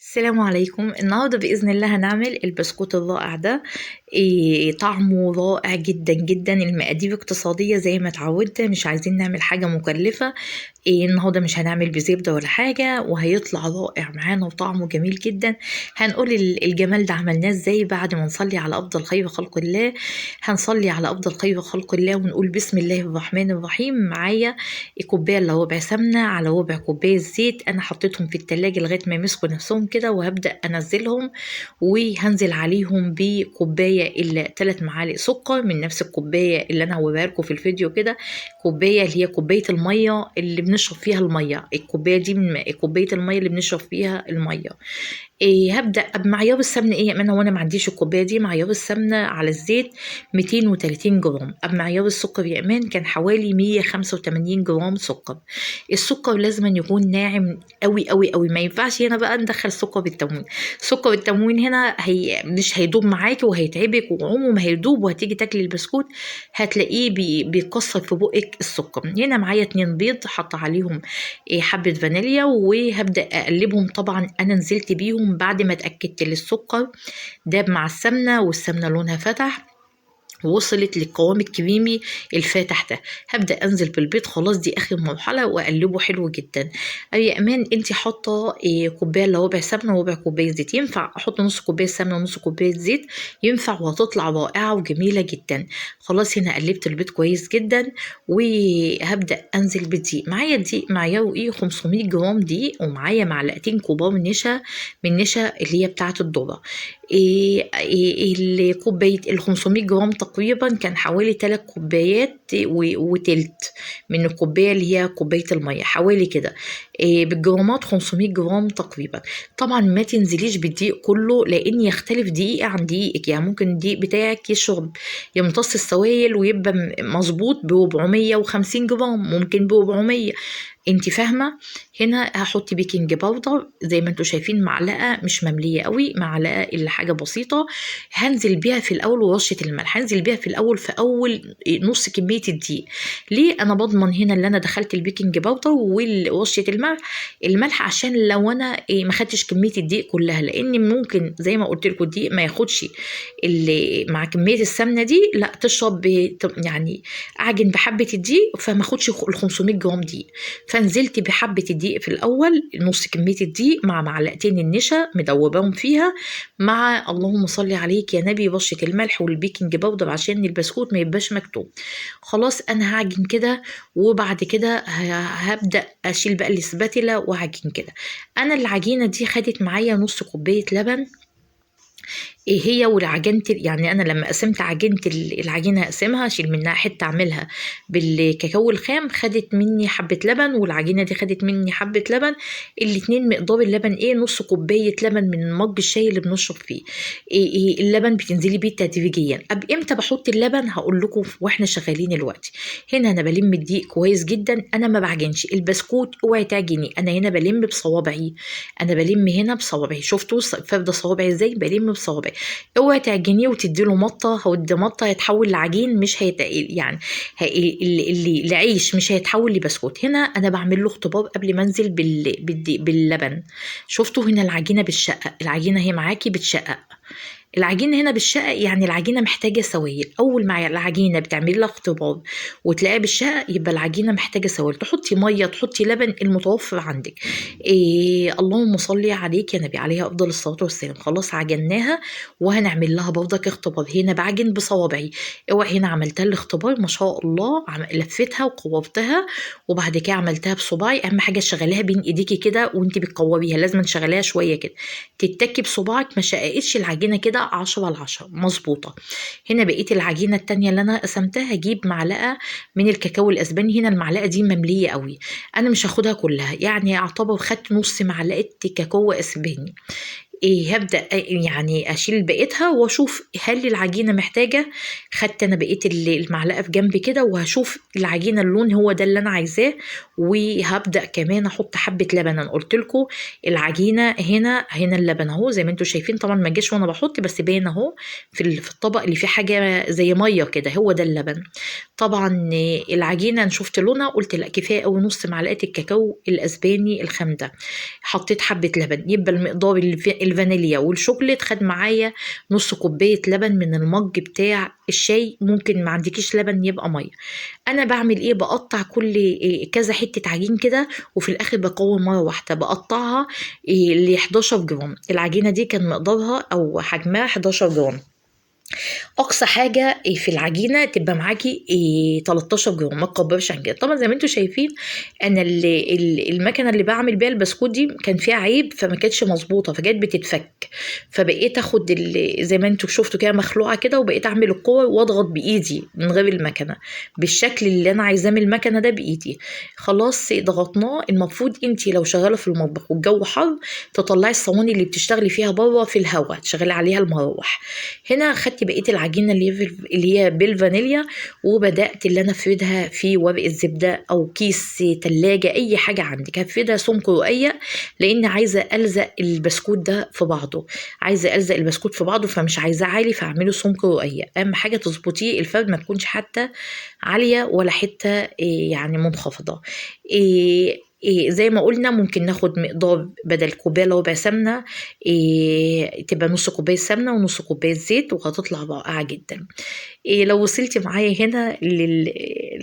السلام عليكم. النهاردة بإذن الله هنعمل البسكوت الرائع ده. طعمه رائع جدا جدا. المقادير اقتصادية زي ما اتعودت، مش عايزين نعمل حاجة مكلفة. النهاردة مش هنعمل بزبدة ولا حاجة، وهيطلع رائع معانا وطعمه جميل جدا. هنقول الجمال ده عملناه ازاي بعد ما نصلي على أفضل خير خلق الله. هنصلي على أفضل خير خلق الله ونقول بسم الله الرحمن الرحيم. معايا كوباية إلا ربع سمنة على ربع كوباية زيت. أنا حطيتهم في التلاجة لغاية ما يمسكوا نفسهم كده، وهبدأ أنزلهم وهنزل عليهم بكوباية إلا 3 معالق سكر من نفس الكوباية اللي أنا هوريها لكم في الفيديو كده. كوباية اللي هي كوباية المية اللي بنشرب فيها المية، الكوباية دي من كوباية المية اللي بنشرب فيها المية. هبدأ بمعيار السمنة انا وانا ما عنديش الكوباية دي. معيار السمنة على الزيت 230 جرام. معيار السكر يا امان كان حوالي 185 جرام سكر. السكر لازم أن يكون ناعم قوي قوي قوي، ما ينفعش هنا بقى ندخل سكر بالتموين. سكر التموين هنا مش هيدوب معاكي وهيتعبك، وعمره ما هيدوب، وهتيجي تاكلي البسكوت هتلاقيه بيكسر في بقك السكر. هنا معايا 2 بيض، حط عليهم حبة فانيليا، وهبدأ أقلبهم. طبعا أنا نزلت بيهم بعد ما اتأكدت للسكر داب مع السمنة، والسمنة لونها فتح وصلت للقوام الكريمي الفاتح ده. هبدأ أنزل بالبيض، خلاص دي آخر مرحلة، وأقلبه حلو جدا. يا أمان انتي حاطة كوباية إلا ربع سمنة وربع كوباية زيت، ينفع أحط نص كوباية سمنة ونص كوباية زيت؟ ينفع، وهتطلع رائعة وجميلة جدا. خلاص هنا قلبت البيض كويس جدا، وهبدأ أنزل بالدقيق. معايا دقيق معياره 500 جرام دقيق، ومعايا معلقتين كبار نشا من نشا اللي هي بتاعة الذرة. الكوباية 500 جرام تقريبا كان حوالي 3 كوبايات وتلت من الكوباية اللي هي كوباية المية، حوالي كده. بالجرامات 500 جرام تقريبا. طبعا ما تنزليش بالدقيق كله، لان يختلف دقيق عن دقيقك. يعني ممكن الدقيق بتاعك يمتص السوائل ويبقى مظبوط ب 450 جرام، ممكن ب 400. انت فاهمه؟ هنا هحط بيكنج باودر زي ما انتوا شايفين، معلقه مش ممليه قوي، معلقه الا حاجه بسيطه. هنزل بيها في الاول، ورشه الملح هنزل بيها في الاول، في اول نص كميه الدقيق. ليه؟ انا بضمن هنا اللي انا دخلت البيكنج باودر ورشه الملح عشان لو انا ما خدتش كميه الدقيق كلها، لان ممكن زي ما قلت لكم الدقيق ما ياخدش اللي مع كميه السمنه دي، لا تشرب يعني اعجن بحبه الدقيق فما اخدش ال 500 جرام دقيق. فنزلت بحبة الدقيق في الأول، نص كمية الدقيق مع معلقتين النشا مدوباهم فيها، مع اللهم صل عليك يا نبي رشة الملح والبيكنج باودر عشان البسكوت ما يبقاش مكتوم. خلاص أنا هعجن كده، وبعد كده هبدأ أشيل بقى الاسباتيلا وهعجن كده. أنا العجينة دي خدت معايا نص كوباية لبن. هي والعجينة، يعني انا لما قسمت عجينة العجينة هقسمها، اشيل منها حتة اعملها بالكاكاو الخام، خدت مني حبة لبن، والعجينة دي خدت مني حبة لبن. الاتنين مقدار اللبن نص كوباية لبن من مج الشاي اللي بنشرب فيه. اللبن بتنزلي بيه تدريجيا. امتى بحط اللبن هقول لكم واحنا شغالين الوقت. هنا انا بلم الدقيق كويس جدا، انا ما بعجنش البسكوت، اوعي تعجني. انا هنا بلم بصوابعي، انا بلم هنا بصوابعي. شفتوا فرده صوابعي ازاي؟ بلم بصوابعي. اوعي تعجنيه وتديله مطه، هو ادي مطه هيتحول لعجين، مش يعني اللي العيش مش هيتحول لبسكوت. هنا انا بعمل له اختبار قبل ما انزل باللبن. شفتوا هنا العجينه بالشقه، العجينه هي معاكي بتشقق. العجينة هنا بالشقق، يعني العجينة محتاجة سوائل. أول ما العجينة بتعملي لها اختبار وتلاقيها بالشقق، يبقى العجينة محتاجة سوائل. تحطي مية، تحطي لبن، المتوفر عندك. اللهم صلي عليك يا نبي، عليها أفضل الصلاة والسلام. خلاص عجناها، وهنعمل لها برضك اختبار. هنا بعجن بصوابعي، اوعي. هنا عملتها الاختبار ما شاء الله، لفتها وقوبتها، وبعد كده عملتها بصباعي. أهم حاجة تشغليها بين إيديكي كده وأنت بتقوبيها، لازم تشغليها شوية كده، تتكي بصباعك، ما شققتش العجينة كده 10/10 مظبوطة. هنا بقيت العجينة التانية اللي أنا قسمتها، هجيب معلقة من الكاكاو الأسباني. هنا المعلقة دي مملية قوي، أنا مش هاخدها كلها، يعني أعتبر خدت نص معلقة كاكاو أسباني. هبدأ يعني أشيل بقيتها وأشوف هل العجينة محتاجة. خدت أنا بقيت المعلقة في جنب كده، وهشوف العجينة اللون هو ده اللي أنا عايزاه. وهبدأ كمان أحط حبة لبن. أنا قلت لكم العجينة هنا اللبن أهو زي ما انتوا شايفين، طبعا ما جاش وأنا بحط، بس باين أهو في الطبق اللي فيه حاجة زي مية كده، هو ده اللبن. طبعا العجينة أنا شفت لونها قلت لا كفاية أوي نص معلقة الكاكاو الأسباني الخام ده. حطيت حبة لبن، يبقى المقدار الفانيليا والشوكليت خد معايا نص كوباية لبن من المج بتاع الشاي. ممكن ما عندكيش لبن يبقى مية. انا بعمل ايه؟ بقطع كل كذا حتة عجين كده، وفي الاخر بقوم مرة واحدة بقطعها ل 11 جرام. العجينة دي كان مقدارها او حجمها 11 جرام. اقصى حاجه في العجينه تبقى معاكي 13 جرام، ما تكبرش عن كده. طبعا زي ما انتم شايفين انا المكنه اللي بعمل بيها البسكوت دي كان فيها عيب، فما كانتش مظبوطه، فجت بتتفك. فبقيت اخد زي ما انتم شفتوا كده مخلوعه كده، وبقيت اعمل الكور واضغط بايدي من غير المكنه بالشكل اللي انا عايزاه من المكنه ده بايدي. خلاص ضغطناه. المفروض انت لو شغاله في المطبخ والجو حر تطلعي الصواني اللي بتشتغلي فيها بره في الهواء، تشغلي عليها المروح. هنا خدت بقيه العجينه اللي هي بالفانيليا، وبدات اللي انا افردها في ورق الزبده او كيس تلاجة، اي حاجه عندك هفردها سمك رقيق، لان عايزه الزق البسكوت ده في بعضه. عايزه الزق البسكوت في بعضه، فمش عايزاه عالي، فاعمله سمك رقيق. اهم حاجه تظبطيه الفرد ما تكونش حتى عاليه ولا حته يعني منخفضه. زي ما قلنا ممكن ناخد مقدار بدل كوبايه إلا ربع سمنه، تبقى نص كوبايه سمنه ونص كوبايه زيت، وهتطلع رائعه جدا. لو وصلتي معايا هنا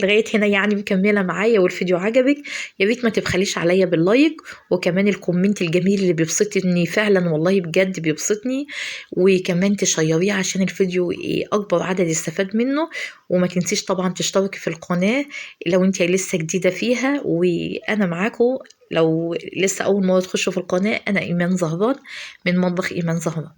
لغايه هنا يعني مكمله معايا والفيديو عجبك، يا ريت ما تبخليش عليا باللايك، وكمان الكومنت الجميل اللي بيبسطني فعلا والله بجد بيبسطني، وكمان تشيريه عشان الفيديو اكبر عدد يستفاد منه. وما تنسيش طبعا تشتركي في القناه لو انت لسه جديده فيها، وانا معاكم. لو لسه اول مره تخشوا في القناه، انا ايمان زهران من مطبخ ايمان زهران.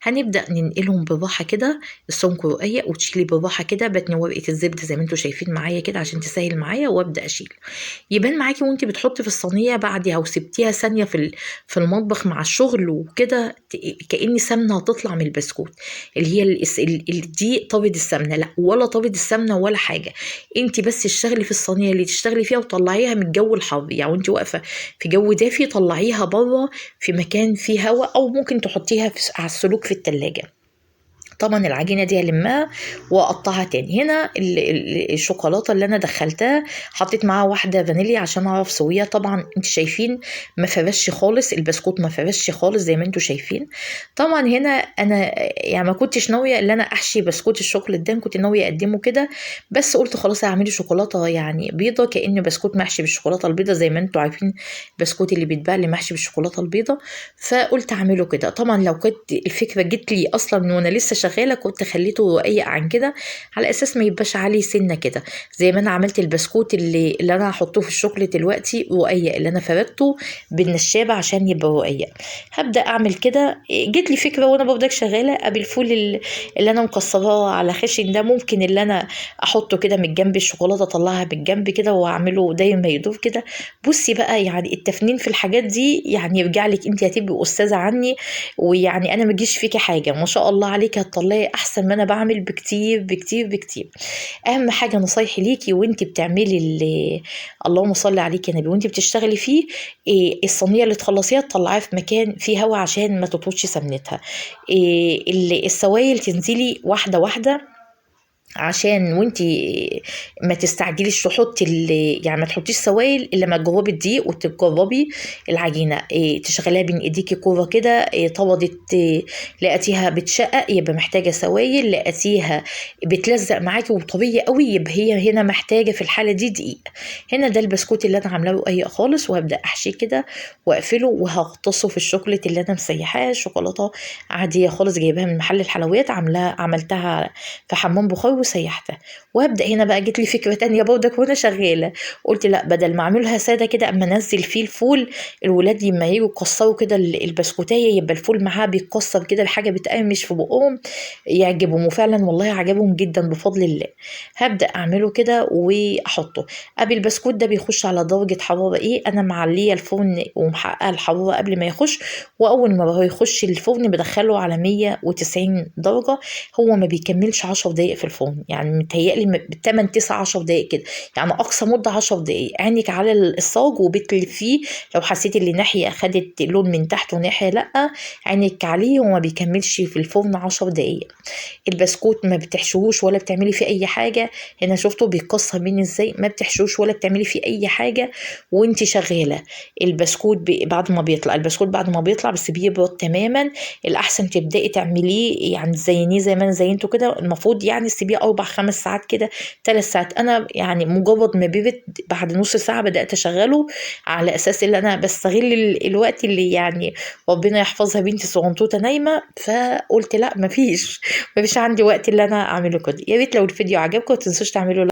هنبدا ننقلهم بالراحه كده السمك رقيق، وتشيلي بالراحه كده بتني ورقه الزبده زي ما انتم شايفين معايا كده عشان تسهل معايا، وابدا اشيل. يبان معاكي وانت بتحطي في الصينيه بعدها وسبتيها ثانيه في المطبخ مع الشغل وكده، كأن سمنه هتطلع من البسكوت، اللي هي الدقيق طابد السمنه. لا ولا طابد السمنه ولا حاجه، انت بس اشتغلي في الصينيه اللي تشتغلي فيها وطلعيها من الجو الحر. يعني وانت واقفه في جو دافي طلعيها بره في مكان فيه هواء، او ممكن تحطيها على السلوك في التلاجة. طبعا العجينه دي هلمها واقطعها تاني. هنا الشوكولاته اللي انا دخلتها حطيت معاها واحده فانيليا عشان اعرف سويها. طبعا انتوا شايفين ما فرش خالص البسكوت، ما فرش خالص زي ما انتوا شايفين. طبعا هنا انا يعني ما كنتش ناويه ان انا احشي بسكوت الشوكولاته ده، كنت ناويه اقدمه كده، بس قلت خلاص هعمل شوكولاته يعني بيضه، كانه بسكوت محشي بالشوكولاته البيضه زي ما انتوا عارفين البسكوت اللي بيتباع اللي محشي بالشوكولاته البيضه. فقلت اعمله كده. طبعا لو كانت الفكره جت لي اصلا وانا لسه شغاله كنت خليته رقيق عن كده، على اساس ما يبقاش عليه سنه كده، زي ما انا عملت البسكوت اللي انا هحطه في الشوكليت دلوقتي رقيق، اللي انا فردته بالنشابه عشان يبقى رقيق. هبدا اعمل كده. جت لي فكره وانا برضك شغاله، بالفول اللي انا مكسراه على خشن ده، ممكن اللي انا احطه كده من جنب الشوكولاته، اطلعها من جنب كده واعمله دايما يدور كده. بصي بقى يعني التفنين في الحاجات دي يعني يرجع لك انت، هتبقي استاذه عني، ويعني انا ما اجيش فيكي حاجه، ما شاء الله عليكي هتطلعي احسن ما انا بعمل بكتير بكتير بكتير. اهم حاجه نصايحي ليكي وانت بتعملي اللهم صل عليكي يا نبي، وانت بتشتغلي فيه الصينيه اللي تخلصيها تطلعيها في مكان فيه هواء عشان ما تطوش سمنتها. السوائل تنزلي واحده واحده عشان وانتي ما تستعجليش تحطي يعني ما تحطيش سوائل الا ما تجربي الدقيق وتجربي العجينه. تشغليها بين ايديكي كوره كده. طبقت لقيتيها بتشقق يبقى محتاجه سوائل، لقيتيها بتلزق معاكي وطريه قوي يبقى هي هنا محتاجه في الحاله دي دقيق. هنا ده البسكوت اللي انا عاملاه رقيق خالص، وهبدا احشيه كده واقفله، وهغطسه في الشوكولاته اللي انا مسيحاها. شوكولاته عاديه خالص جايباها من محل الحلويات، عملتها في حمام بخار وسيحتها. وهبدأ هنا بقى جت لي فكرة تانية برضك وانا شغالة، قلت لا بدل ما اعملها سادة كده اما انزل فيه الفول، الولاد لما يجوا يكسروا كده البسكوتية يبقى الفول معاها بيتكسر كده، الحاجة بتقرمش في بقهم يعجبهم. وفعلا والله عجبهم جدا بفضل الله. هبدأ اعمله كده واحطه. قبل البسكوت ده بيخش على درجة حرارة ايه، انا معلية الفرن ومحققة الحرارة قبل ما يخش، واول ما هو يخش الفرن بدخله على 190 درجة. هو ما بيكملش 10 دقايق في الفرن، يعني متهيألي 8 9 10 دقايق كده، يعني اقصى مدة 10 دقايق. عينك على الصاج وبتلف فيه، لو حسيت ان ناحية خدت لون من تحت وناحية لا، عينك عليه وما بيكملش في الفرن 10 دقايق. البسكوت ما بتحشوش ولا بتعملي فيه اي حاجه، هنا شفتوا بيتكسر مني ازاي، ما بتحشوش ولا بتعملي فيه اي حاجه وانت شغاله. البسكوت بعد ما بيطلع البسكوت بعد ما بيطلع بس بيبرد تماما، الاحسن تبداي تعمليه يعني تزينيه زي ما انا زينته كده. المفروض يعني تسيبيه 4 5 ساعات كده، 3 ساعات. انا يعني مجرد ما برد بعد نص ساعه بدات اشغله، على اساس ان انا بستغل الوقت اللي يعني ربنا يحفظها بنتي صغنطوطه نايمه. فقلت لا مفيش عندي وقت اللي انا اعمله كده. يا ريت لو الفيديو عجبكم متنسوش تعملوا